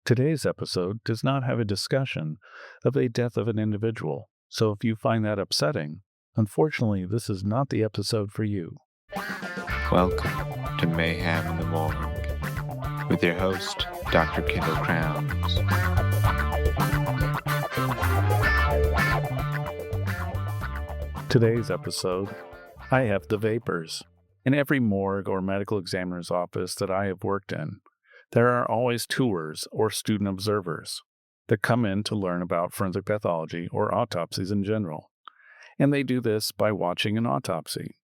Today's episode does not have a discussion of a death of an individual, so if you find that upsetting, unfortunately, this is not the episode for you. Welcome to Mayhem in the Morgue with your host, Dr. Kendall Crowns. Today's episode, I have the vapors. In every morgue or medical examiner's office that I have worked in, there are always tours or student observers that come in to learn about forensic pathology or autopsies in general, and they do this by watching an autopsy.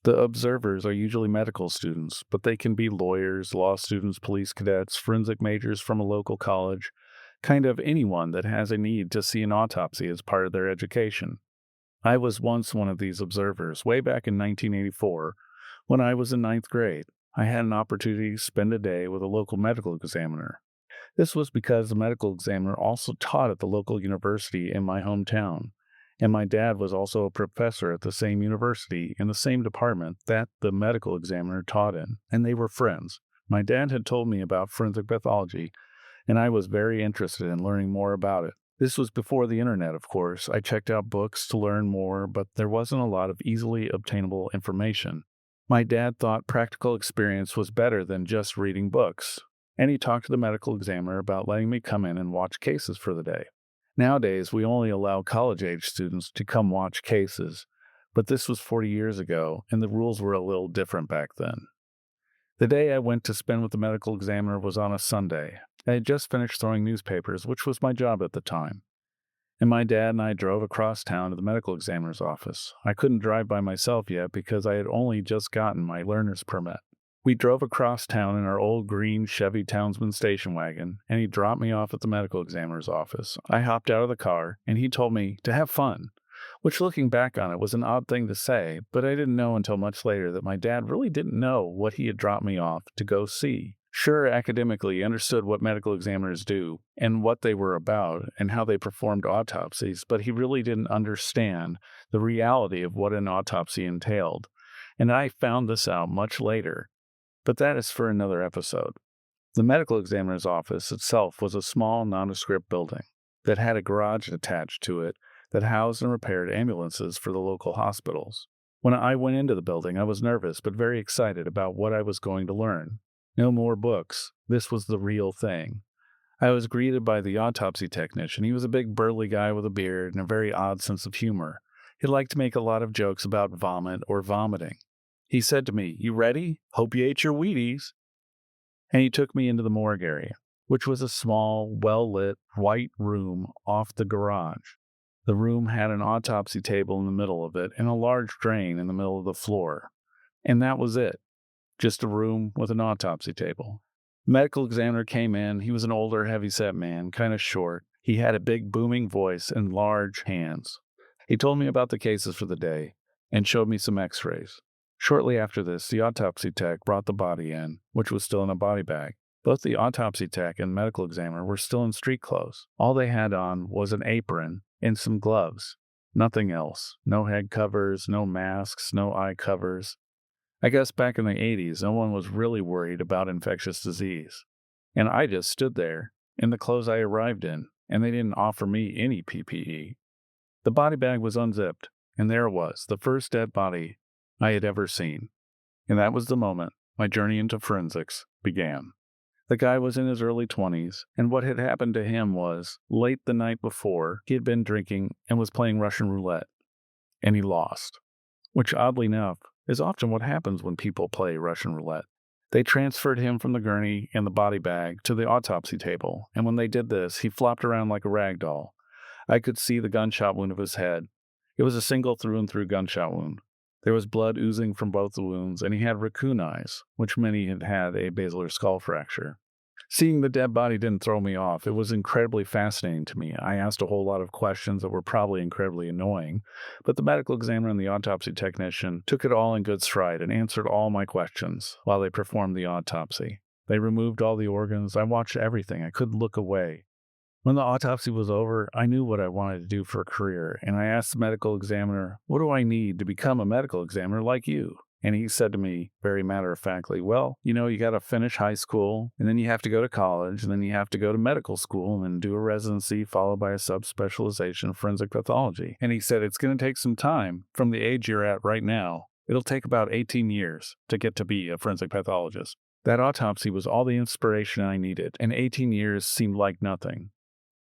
The observers are usually medical students, but they can be lawyers, law students, police cadets, forensic majors from a local college, kind of anyone that has a need to see an autopsy as part of their education. I was once one of these observers way back in 1984 when I was in 9th grade. I had an opportunity to spend a day with a local medical examiner. This was because the medical examiner also taught at the local university in my hometown, and my dad was also a professor at the same university in the same department that the medical examiner taught in, and they were friends. My dad had told me about forensic pathology, and I was very interested in learning more about it. This was before the internet, of course. I checked out books to learn more, but there wasn't a lot of easily obtainable information. My dad thought practical experience was better than just reading books, and he talked to the medical examiner about letting me come in and watch cases for the day. Nowadays, we only allow college-age students to come watch cases, but this was 40 years ago, and the rules were a little different back then. The day I went to spend with the medical examiner was on a Sunday. I had just finished throwing newspapers, which was my job at the time. And my dad and I drove across town to the medical examiner's office. I couldn't drive by myself yet because I had only just gotten my learner's permit. We drove across town in our old green Chevy Townsman station wagon, and he dropped me off at the medical examiner's office. I hopped out of the car, and he told me to have fun, which looking back on it was an odd thing to say, but I didn't know until much later that my dad really didn't know what he had dropped me off to go see. Sure, academically, he understood what medical examiners do and what they were about and how they performed autopsies, but he really didn't understand the reality of what an autopsy entailed. And I found this out much later, but that is for another episode. The medical examiner's office itself was a small, nondescript building that had a garage attached to it that housed and repaired ambulances for the local hospitals. When I went into the building, I was nervous but very excited about what I was going to learn. No more books. This was the real thing. I was greeted by the autopsy technician. He was a big burly guy with a beard and a very odd sense of humor. He liked to make a lot of jokes about vomit or vomiting. He said to me, "You ready? Hope you ate your Wheaties." And he took me into the morgue area, which was a small, well-lit, white room off the garage. The room had an autopsy table in the middle of it and a large drain in the middle of the floor. And that was it. Just a room with an autopsy table. The medical examiner came in. He was an older, heavy-set man, kind of short. He had a big, booming voice and large hands. He told me about the cases for the day and showed me some x-rays. Shortly after this, the autopsy tech brought the body in, which was still in a body bag. Both the autopsy tech and medical examiner were still in street clothes. All they had on was an apron and some gloves. Nothing else. No head covers, no masks, no eye covers. I guess back in the 80s, no one was really worried about infectious disease. And I just stood there, in the clothes I arrived in, and they didn't offer me any PPE. The body bag was unzipped, and there it was, the first dead body I had ever seen. And that was the moment my journey into forensics began. The guy was in his early 20s, and what had happened to him was, late the night before, he had been drinking and was playing Russian roulette. And he lost. Which, oddly enough, is often what happens when people play Russian roulette. They transferred him from the gurney and the body bag to the autopsy table, and when they did this, he flopped around like a rag doll. I could see the gunshot wound of his head. It was a single through-and-through gunshot wound. There was blood oozing from both the wounds, and he had raccoon eyes, which meant he had had a basilar skull fracture. Seeing the dead body didn't throw me off. It was incredibly fascinating to me. I asked a whole lot of questions that were probably incredibly annoying, but the medical examiner and the autopsy technician took it all in good stride and answered all my questions while they performed the autopsy. They removed all the organs. I watched everything. I couldn't look away. When the autopsy was over, I knew what I wanted to do for a career, and I asked the medical examiner, "What do I need to become a medical examiner like you?" And he said to me very matter-of-factly, well, you got to finish high school, and then you have to go to college, and then you have to go to medical school, and then do a residency followed by a subspecialization in forensic pathology. And he said, it's going to take some time from the age you're at right now. It'll take about 18 years to get to be a forensic pathologist. That autopsy was all the inspiration I needed, and 18 years seemed like nothing.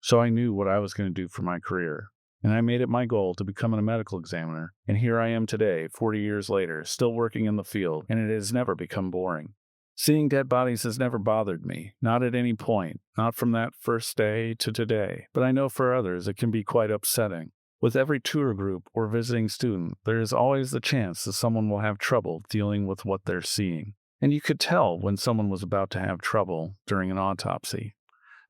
So I knew what I was going to do for my career. And I made it my goal to become a medical examiner, and here I am today, 40 years later, still working in the field, and it has never become boring. Seeing dead bodies has never bothered me, not at any point, not from that first day to today, but I know for others it can be quite upsetting. With every tour group or visiting student, there is always the chance that someone will have trouble dealing with what they're seeing. And you could tell when someone was about to have trouble during an autopsy.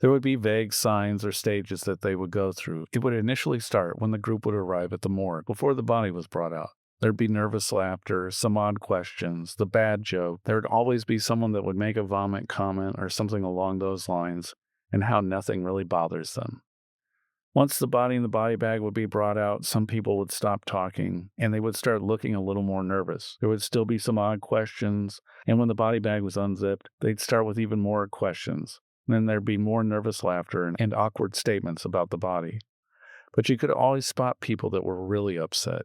There would be vague signs or stages that they would go through. It would initially start when the group would arrive at the morgue before the body was brought out. There'd be nervous laughter, some odd questions, the bad joke. There would always be someone that would make a vomit comment or something along those lines, and how nothing really bothers them. Once the body and the body bag would be brought out, some people would stop talking, and they would start looking a little more nervous. There would still be some odd questions, and when the body bag was unzipped, they'd start with even more questions. Then there'd be more nervous laughter and awkward statements about the body. But you could always spot people that were really upset.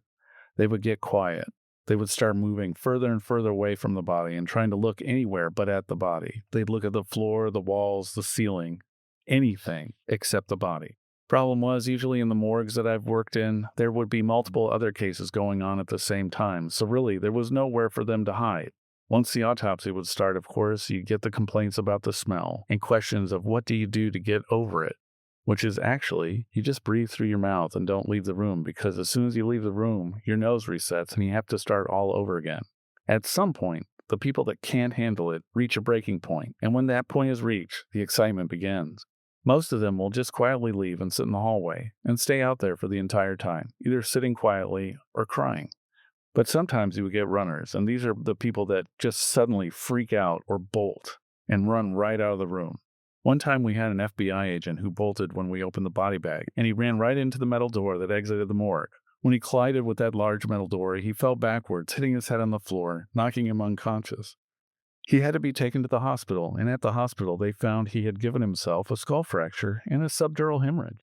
They would get quiet. They would start moving further and further away from the body and trying to look anywhere but at the body. They'd look at the floor, the walls, the ceiling, anything except the body. Problem was, usually in the morgues that I've worked in, there would be multiple other cases going on at the same time, so really there was nowhere for them to hide. Once the autopsy would start, of course, you get the complaints about the smell and questions of what do you do to get over it, which is actually, you just breathe through your mouth and don't leave the room, because as soon as you leave the room, your nose resets and you have to start all over again. At some point, the people that can't handle it reach a breaking point, and when that point is reached, the excitement begins. Most of them will just quietly leave and sit in the hallway and stay out there for the entire time, either sitting quietly or crying. But sometimes you would get runners, and these are the people that just suddenly freak out or bolt and run right out of the room. One time we had an FBI agent who bolted when we opened the body bag, and he ran right into the metal door that exited the morgue. When he collided with that large metal door, he fell backwards, hitting his head on the floor, knocking him unconscious. He had to be taken to the hospital, and at the hospital they found he had given himself a skull fracture and a subdural hemorrhage.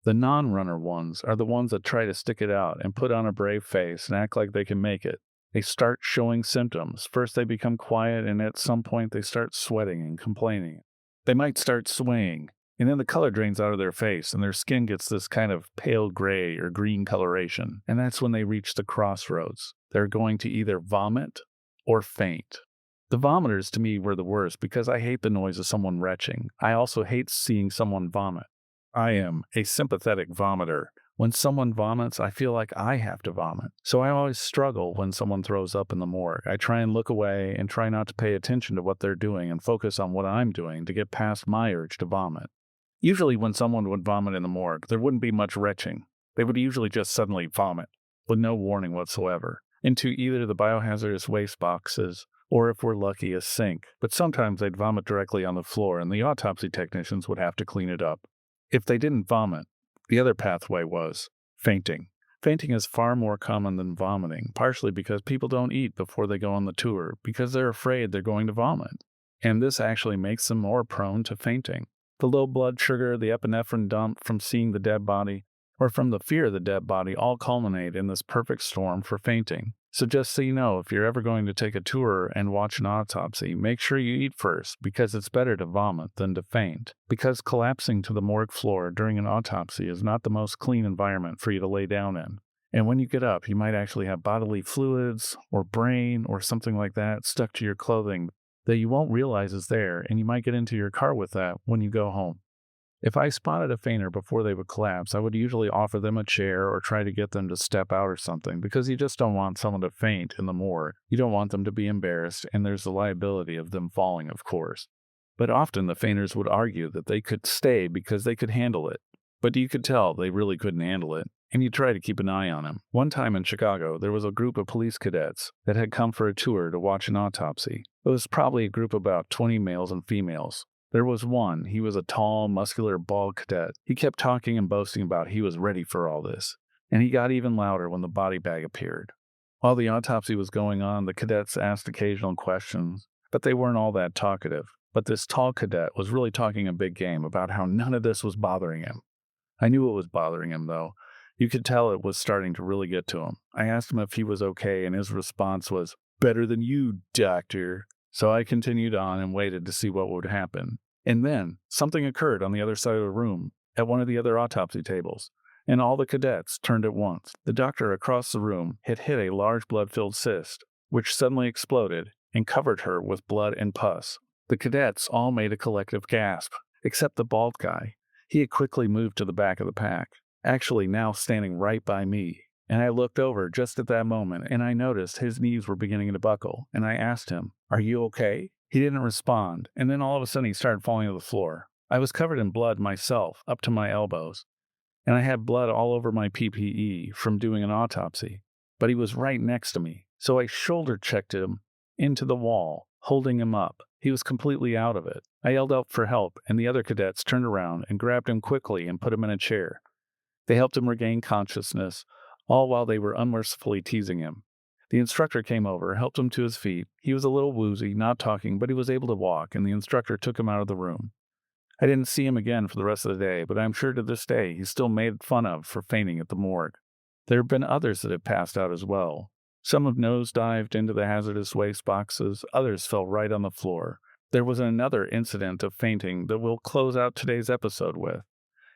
The non-runner ones are the ones that try to stick it out and put on a brave face and act like they can make it. They start showing symptoms. First they become quiet, and at some point they start sweating and complaining. They might start swaying, and then the color drains out of their face, and their skin gets this kind of pale gray or green coloration. And that's when they reach the crossroads. They're going to either vomit or faint. The vomiters to me were the worst because I hate the noise of someone retching. I also hate seeing someone vomit. I am a sympathetic vomiter. When someone vomits, I feel like I have to vomit. So I always struggle when someone throws up in the morgue. I try and look away and try not to pay attention to what they're doing and focus on what I'm doing to get past my urge to vomit. Usually when someone would vomit in the morgue, there wouldn't be much retching. They would usually just suddenly vomit, with no warning whatsoever, into either the biohazardous waste boxes or, if we're lucky, a sink. But sometimes they'd vomit directly on the floor, and the autopsy technicians would have to clean it up. If they didn't vomit, the other pathway was fainting. Fainting is far more common than vomiting, partially because people don't eat before they go on the tour because they're afraid they're going to vomit. And this actually makes them more prone to fainting. The low blood sugar, the epinephrine dump from seeing the dead body, or from the fear of the dead body all culminate in this perfect storm for fainting. So just so you know, if you're ever going to take a tour and watch an autopsy, make sure you eat first, because it's better to vomit than to faint. Because collapsing to the morgue floor during an autopsy is not the most clean environment for you to lay down in. And when you get up, you might actually have bodily fluids or brain or something like that stuck to your clothing that you won't realize is there, and you might get into your car with that when you go home. If I spotted a fainter before they would collapse, I would usually offer them a chair or try to get them to step out or something, because you just don't want someone to faint in the morgue. You don't want them to be embarrassed, and there's the liability of them falling, of course. But often the fainters would argue that they could stay because they could handle it. But you could tell they really couldn't handle it, and you try to keep an eye on them. One time in Chicago, there was a group of police cadets that had come for a tour to watch an autopsy. It was probably a group of about 20 males and females. There was one. He was a tall, muscular, bald cadet. He kept talking and boasting about he was ready for all this. And he got even louder when the body bag appeared. While the autopsy was going on, the cadets asked occasional questions, but they weren't all that talkative. But this tall cadet was really talking a big game about how none of this was bothering him. I knew it was bothering him, though. You could tell it was starting to really get to him. I asked him if he was okay, and his response was, "Better than you, doctor." So I continued on and waited to see what would happen. And then, something occurred on the other side of the room, at one of the other autopsy tables, and all the cadets turned at once. The doctor across the room had hit a large blood-filled cyst, which suddenly exploded and covered her with blood and pus. The cadets all made a collective gasp, except the bald guy. He had quickly moved to the back of the pack, actually now standing right by me, and I looked over just at that moment, and I noticed his knees were beginning to buckle, and I asked him, "Are you okay?" He didn't respond, and then all of a sudden he started falling to the floor. I was covered in blood myself, up to my elbows, and I had blood all over my PPE from doing an autopsy, but he was right next to me, so I shoulder-checked him into the wall, holding him up. He was completely out of it. I yelled out for help, and the other cadets turned around and grabbed him quickly and put him in a chair. They helped him regain consciousness, all while they were unmercifully teasing him. The instructor came over, helped him to his feet. He was a little woozy, not talking, but he was able to walk, and the instructor took him out of the room. I didn't see him again for the rest of the day, but I'm sure to this day he's still made fun of for fainting at the morgue. There have been others that have passed out as well. Some have nosedived into the hazardous waste boxes, others fell right on the floor. There was another incident of fainting that we'll close out today's episode with.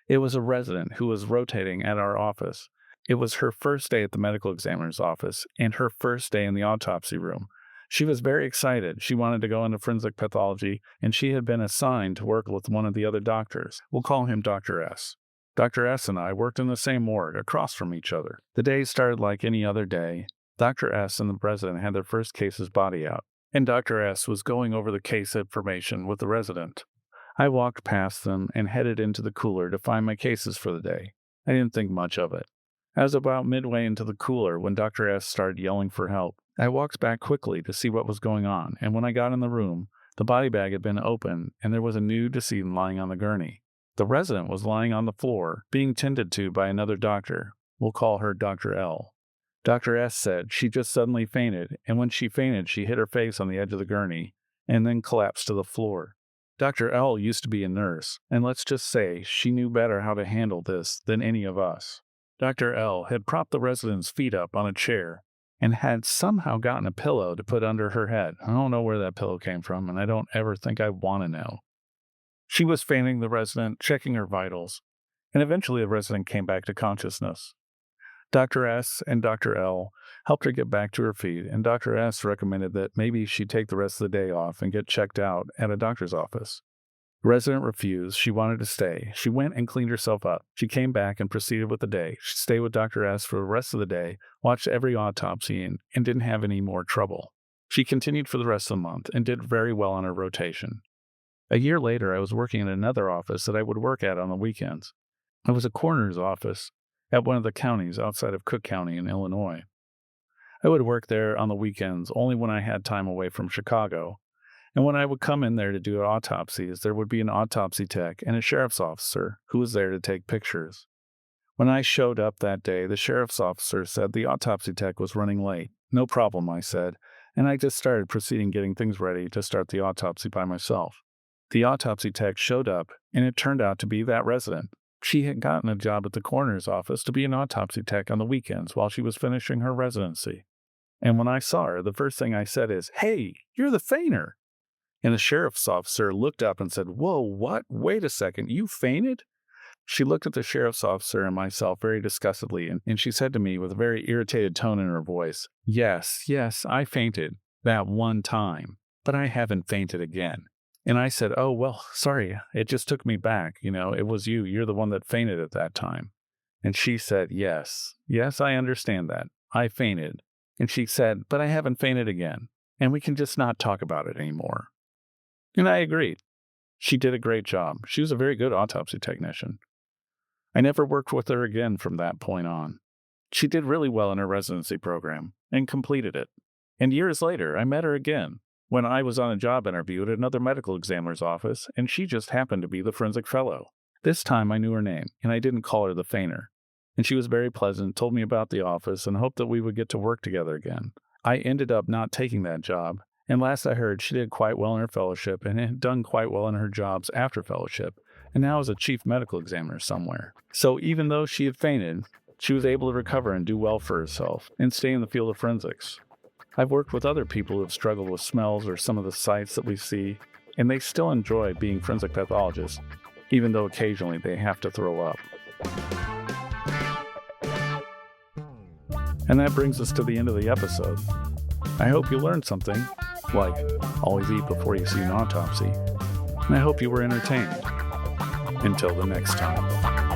It was a resident who was rotating at our office. It was her first day at the medical examiner's office and her first day in the autopsy room. She was very excited. She wanted to go into forensic pathology, and she had been assigned to work with one of the other doctors. We'll call him Dr. S. Dr. S and I worked in the same morgue, across from each other. The day started like any other day. Dr. S and the resident had their first case's body out, and Dr. S was going over the case information with the resident. I walked past them and headed into the cooler to find my cases for the day. I didn't think much of it. I was about midway into the cooler when Dr. S started yelling for help. I walked back quickly to see what was going on, and when I got in the room, the body bag had been opened and there was a new decedent lying on the gurney. The resident was lying on the floor, being tended to by another doctor. We'll call her Dr. L. Dr. S said she just suddenly fainted, and when she fainted, she hit her face on the edge of the gurney and then collapsed to the floor. Dr. L used to be a nurse, and let's just say she knew better how to handle this than any of us. Dr. L had propped the resident's feet up on a chair and had somehow gotten a pillow to put under her head. I don't know where that pillow came from, and I don't ever think I want to know. She was fanning the resident, checking her vitals, and eventually the resident came back to consciousness. Dr. S and Dr. L helped her get back to her feet, and Dr. S recommended that maybe she take the rest of the day off and get checked out at a doctor's office. The resident refused. She wanted to stay. She went and cleaned herself up. She came back and proceeded with the day. She stayed with Dr. S for the rest of the day, watched every autopsy, and didn't have any more trouble. She continued for the rest of the month and did very well on her rotation. A year later, I was working in another office that I would work at on the weekends. It was a coroner's office at one of the counties outside of Cook County in Illinois. I would work there on the weekends only when I had time away from Chicago, and when I would come in there to do autopsies, there would be an autopsy tech and a sheriff's officer who was there to take pictures. When I showed up that day, the sheriff's officer said the autopsy tech was running late. "No problem," I said, and I just started proceeding getting things ready to start the autopsy by myself. The autopsy tech showed up, and it turned out to be that resident. She had gotten a job at the coroner's office to be an autopsy tech on the weekends while she was finishing her residency. And when I saw her, the first thing I said is, "Hey, you're the fainter." And the sheriff's officer looked up and said, "Whoa, what? Wait a second, you fainted?" She looked at the sheriff's officer and myself very disgustedly, and she said to me with a very irritated tone in her voice, Yes, I fainted that one time, but I haven't fainted again." And I said, "Oh, well, sorry, it just took me back. It was you. You're the one that fainted at that time." And she said, yes, I understand that. I fainted." And she said, "But I haven't fainted again, and we can just not talk about it anymore." And I agreed. She did a great job. She was a very good autopsy technician. I never worked with her again from that point on. She did really well in her residency program and completed it. And years later, I met her again when I was on a job interview at another medical examiner's office, and she just happened to be the forensic fellow. This time I knew her name, and I didn't call her the fainter. and she was very pleasant, told me about the office, and hoped that we would get to work together again. I ended up not taking that job, and last I heard, she did quite well in her fellowship and had done quite well in her jobs after fellowship, and now is a chief medical examiner somewhere. So even though she had fainted, she was able to recover and do well for herself and stay in the field of forensics. I've worked with other people who have struggled with smells or some of the sights that we see, and they still enjoy being forensic pathologists, even though occasionally they have to throw up. And that brings us to the end of the episode. I hope you learned something, like always eat before you see an autopsy, and I hope you were entertained. Until the next time.